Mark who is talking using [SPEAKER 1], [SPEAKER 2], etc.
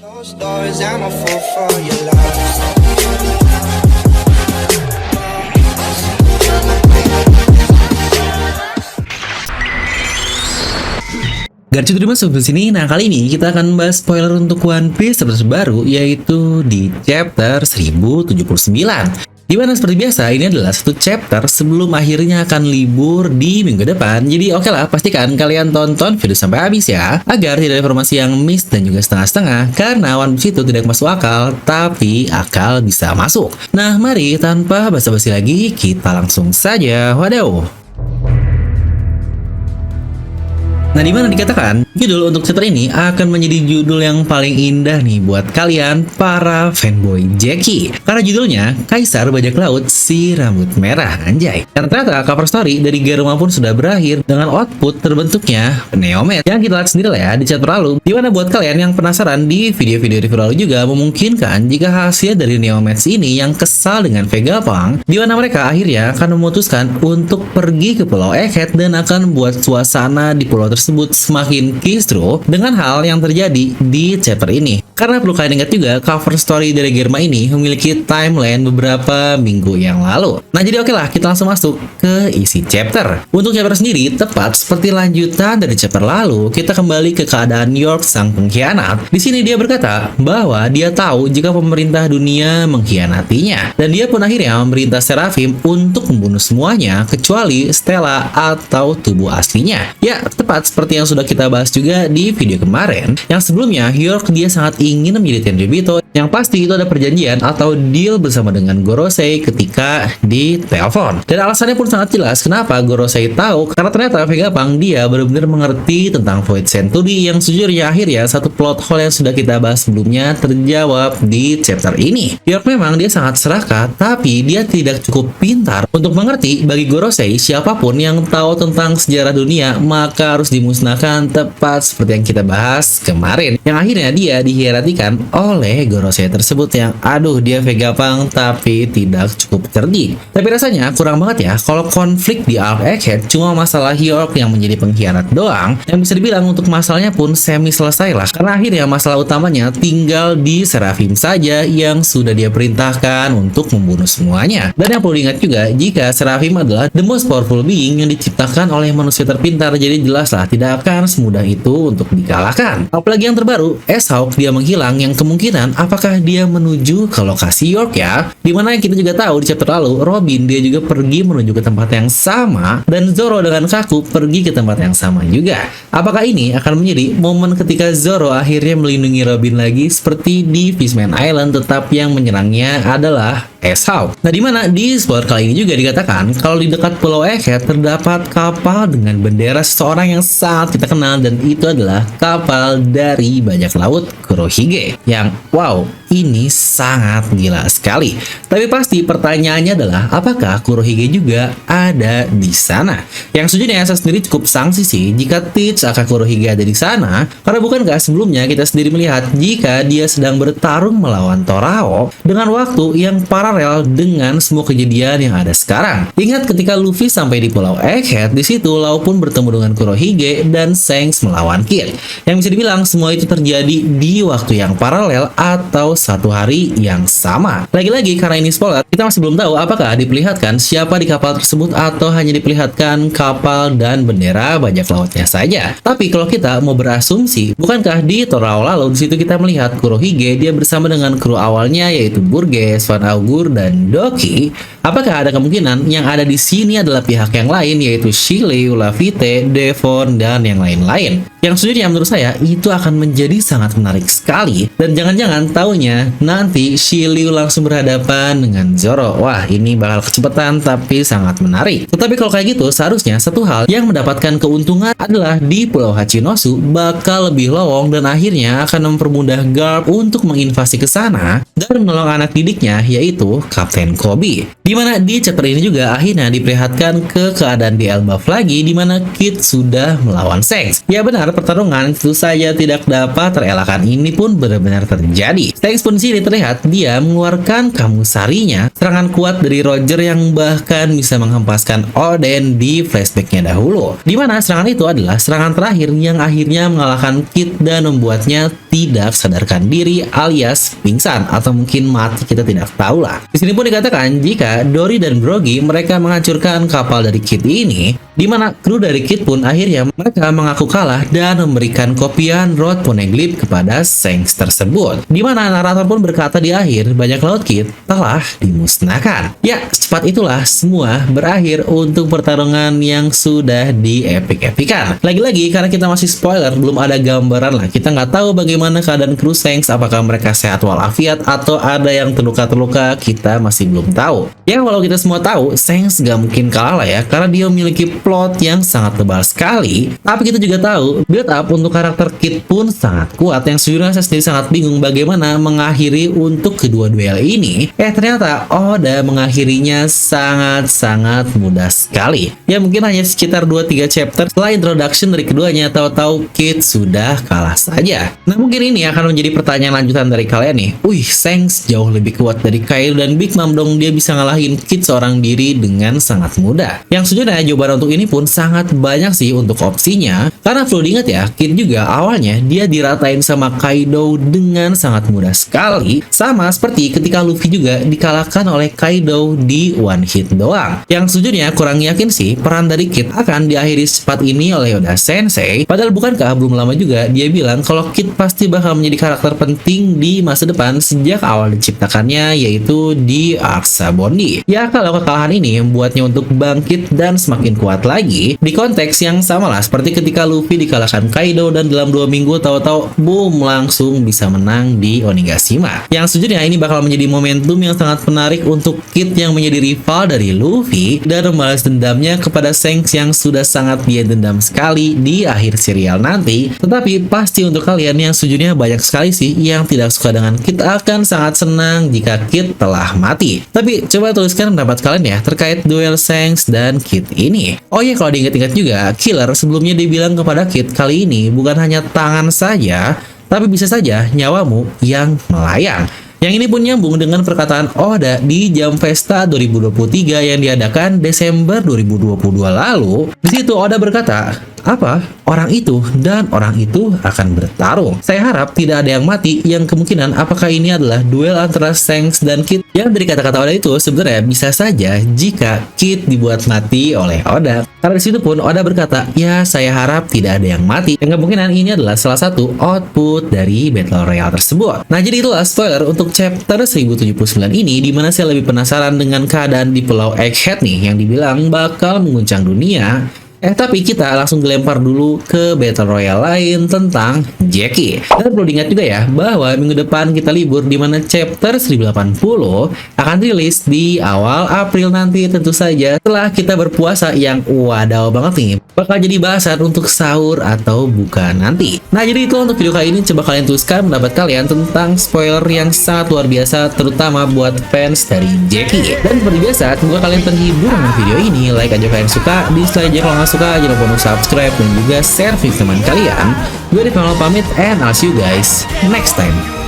[SPEAKER 1] Closed doors, I'm a fool for your love.
[SPEAKER 2] Garcu terima masuk di sini. Nah, kali ini kita akan bahas spoiler untuk One Piece terbaru, yaitu di chapter 1079. Dimana seperti biasa, ini adalah satu chapter sebelum akhirnya akan libur di minggu depan. Jadi oke lah, pastikan kalian tonton video sampai habis ya, agar tidak ada informasi yang miss dan juga setengah-setengah. Karena One Piece itu tidak masuk akal, tapi akal bisa masuk. Nah, mari tanpa basa-basi lagi, kita langsung saja. Wadaw. Nah, dimana dikatakan judul untuk chapter ini akan menjadi judul yang paling indah nih buat kalian para fanboy Jackie. Karena judulnya Kaisar Bajak Laut Si Rambut Merah, anjay. Dan ternyata cover story dari Germa pun sudah berakhir dengan output terbentuknya Neomet yang kita lihat sendiri lah ya di chapter lalu. Dimana buat kalian yang penasaran, di video-video review lalu juga memungkinkan jika hasil dari Neomet ini yang kesal dengan Vegapunk, dimana mereka akhirnya akan memutuskan untuk pergi ke Pulau Egghead dan akan membuat suasana di pulau tersebut semakin kisruh dengan hal yang terjadi di chapter ini. Karena perlu kalian ingat juga, cover story dari Germa ini memiliki timeline beberapa minggu yang lalu. Nah, jadi oke lah, kita langsung masuk ke isi chapter. Untuk chapter sendiri, tepat seperti lanjutan dari chapter lalu, kita kembali ke keadaan York sang pengkhianat. Di sini dia berkata bahwa dia tahu jika pemerintah dunia mengkhianatinya, dan dia pun akhirnya memerintah Seraphim untuk membunuh semuanya kecuali Stella atau tubuh aslinya. Ya, tepat seperti yang sudah kita bahas juga di video kemarin, yang sebelumnya York dia sangat ingin menjadi Tenryubito, yang pasti itu ada perjanjian atau deal bersama dengan Gorosei ketika di telepon. Dan alasannya pun sangat jelas kenapa Gorosei tahu, karena ternyata Vegapunk dia benar-benar mengerti tentang Void Century, yang sejujurnya akhirnya satu plot hole yang sudah kita bahas sebelumnya terjawab di chapter ini. York memang dia sangat serakah, tapi dia tidak cukup pintar untuk mengerti bagi Gorosei siapapun yang tahu tentang sejarah dunia maka harus dimusnahkan, tepat seperti yang kita bahas kemarin, yang akhirnya dia dihierarkikan oleh Gorosei tersebut yang dia Vegapunk tapi tidak cukup cerdik. Tapi rasanya kurang banget ya kalau konflik di Arc Egghead cuma masalah York yang menjadi pengkhianat doang, yang bisa dibilang untuk masalahnya pun semi selesai lah, karena akhirnya masalah utamanya tinggal di Seraphim saja yang sudah dia perintahkan untuk membunuh semuanya. Dan yang perlu diingat juga, jika Seraphim adalah the most powerful being yang diciptakan oleh manusia terpintar, jadi jelaslah tidak akan semudah itu untuk dikalahkan. Apalagi yang terbaru, S-Hawk dia menghilang, yang kemungkinan apakah dia menuju ke lokasi York ya, dimana yang kita juga tahu di chapter lalu Robin dia juga pergi menuju ke tempat yang sama, dan Zoro dengan Kaku pergi ke tempat yang sama juga. Apakah ini akan menjadi momen ketika Zoro akhirnya melindungi Robin lagi seperti di Fishman Island, tetapi yang menyerangnya adalah S-Hawk. Nah, dimana di spoiler kali ini juga dikatakan kalau di dekat Pulau Egghead terdapat kapal dengan bendera seseorang yang sangat kita kenal, dan itu adalah kapal dari bajak laut Kurohige, yang wow, ini sangat gila sekali. Tapi pasti pertanyaannya adalah apakah Kurohige juga ada di sana? Yang sejujurnya saya sendiri cukup sangsi sih jika Teach akan Kurohige ada di sana, karena bukankah sebelumnya kita sendiri melihat jika dia sedang bertarung melawan Torao dengan waktu yang paralel dengan semua kejadian yang ada sekarang. Ingat ketika Luffy sampai di Pulau Egghead, di situ Lau pun bertemu dengan Kurohige dan Shanks melawan Kid. Yang bisa dibilang semua itu terjadi di waktu yang paralel atau satu hari yang sama. Lagi-lagi karena ini spoiler, kita masih belum tahu apakah diperlihatkan siapa di kapal tersebut atau hanya diperlihatkan kapal dan bendera bajak lautnya saja. Tapi kalau kita mau berasumsi, bukankah di Torao lalu di situ kita melihat Kurohige dia bersama dengan kru awalnya yaitu Burgess, Van Augur dan Doki? Apakah ada kemungkinan yang ada di sini adalah pihak yang lain yaitu Shirley, Laffite, Devon dan yang lain-lain? Yang sejujurnya menurut saya itu akan menjadi sangat menarik sekali, dan jangan-jangan taunya nanti Shirley langsung berhadapan dengan Zoro. Wah, ini bakal kecepatan tapi sangat menarik. Tetapi kalau kayak gitu, seharusnya satu hal yang mendapatkan keuntungan adalah di Pulau Hachinosu bakal lebih lowong dan akhirnya akan mempermudah Garp untuk menginvasi ke sana dan menolong anak didiknya yaitu yaitu Kapten Kobe. Dimana di chapter ini juga akhirnya diperlihatkan ke keadaan di Elbaf lagi, dimana Kid sudah melawan Shanks. Ya benar, pertarungan itu saja tidak dapat terelakkan, ini pun benar-benar terjadi. Shanks pun sini terlihat dia mengeluarkan Kamusarinya, serangan kuat dari Roger yang bahkan bisa menghempaskan Oden di flashbacknya dahulu. Dimana serangan itu adalah serangan terakhir yang akhirnya mengalahkan Kid dan membuatnya tidak sadarkan diri alias pingsan atau mungkin mati, kita tidak tahu lah. Di sini pun dikatakan jika Dory dan Brogy mereka menghancurkan kapal dari Kid ini, di mana kru dari Kid pun akhirnya mereka mengaku kalah dan memberikan kopian Road Poneglyph kepada Shanks tersebut. Di mana narator pun berkata di akhir bajak laut Kid telah dimusnahkan. Ya, secepat itulah semua berakhir untuk pertarungan yang sudah diepik-epikan. Lagi-lagi karena kita masih spoiler, belum ada gambaran lah. Kita nggak tahu bagaimana keadaan kru Shanks, apakah mereka sehat walafiat atau ada yang terluka-terluka, kita masih belum tahu. Ya, walau kita semua tahu Shanks gak mungkin kalah lah ya, karena dia memiliki plot yang sangat tebal sekali. Tapi kita juga tahu build up untuk karakter Kid pun sangat kuat, yang sejujurnya saya sendiri sangat bingung bagaimana mengakhiri untuk kedua duel ini. Ternyata Oda mengakhirinya sangat-sangat mudah sekali. Ya mungkin hanya sekitar 2-3 chapter setelah introduction dari keduanya, tahu-tahu Kid sudah kalah saja. Nah mungkin ini akan menjadi pertanyaan lanjutan dari kalian nih. Shanks jauh lebih kuat dari Kaido dan Big Mom dong, dia bisa ngalahin Kid seorang diri dengan sangat mudah. Yang sejujurnya jawaban untuk ini pun sangat banyak sih untuk opsinya. Karena perlu diingat ya, Kid juga awalnya dia diratain sama Kaido dengan sangat mudah sekali. Sama seperti ketika Luffy juga dikalahkan oleh Kaido di one hit doang. Yang sejujurnya kurang yakin sih peran dari Kid akan diakhiri secepat ini oleh Oda Sensei. Padahal bukankah belum lama juga dia bilang kalau Kid pasti bakal menjadi karakter penting di masa depan sejak awal diciptakannya, yaitu di arc Sabondi. Ya kalau kekalahan ini membuatnya untuk bangkit dan semakin kuat lagi di konteks yang sama lah seperti ketika Luffy dikalahkan Kaido dan dalam 2 minggu tahu-tahu boom langsung bisa menang di Onigashima. Yang sejujurnya ini bakal menjadi momentum yang sangat menarik untuk Kid yang menjadi rival dari Luffy dan membalas dendamnya kepada Shanks yang sudah sangat dia dendam sekali di akhir serial nanti. Tetapi pasti untuk kalian yang sejujurnya banyak sekali sih yang tidak suka dengan Kid akan sangat senang jika Kid telah mati. Tapi coba tuliskan pendapat kalian ya terkait duel Shanks dan Kid ini. Oh ya, kalau diingat-ingat juga, Killer sebelumnya dibilang kepada Kid kali ini bukan hanya tangan saja, tapi bisa saja nyawamu yang melayang. Yang ini pun nyambung dengan perkataan Oda di Jam Festa 2023 yang diadakan Desember 2022 lalu. Di situ Oda berkata, apa? Orang itu dan orang itu akan bertarung. Saya harap tidak ada yang mati, yang kemungkinan apakah ini adalah duel antara Shanks dan Kid. Yang dari kata-kata Oda itu sebenarnya bisa saja jika Kid dibuat mati oleh Oda. Karena disitu pun Oda berkata, ya saya harap tidak ada yang mati. Yang kemungkinan ini adalah salah satu output dari Battle Royale tersebut. Nah jadi itulah spoiler untuk chapter 1079 ini, dimana saya lebih penasaran dengan keadaan di Pulau Egghead nih yang dibilang bakal mengguncang dunia. Tapi kita langsung dilempar dulu ke Battle Royale lain tentang Jackie. Dan perlu diingat juga ya, bahwa minggu depan kita libur, di mana chapter 1080 akan rilis di awal April nanti, tentu saja setelah kita berpuasa yang wadaw banget nih. Bakal jadi bahasan untuk sahur atau buka nanti. Nah jadi itu untuk video kali ini, coba kalian tuliskan pendapat kalian tentang spoiler yang sangat luar biasa, terutama buat fans dari Jackie. Dan seperti biasa, semoga kalian terhibur dengan video ini. Like aja kalian suka, dislike aja kalau nggak suka, jangan lupa untuk subscribe dan juga share video teman kalian. Gue Rifan pamit, and I'll see you guys next time.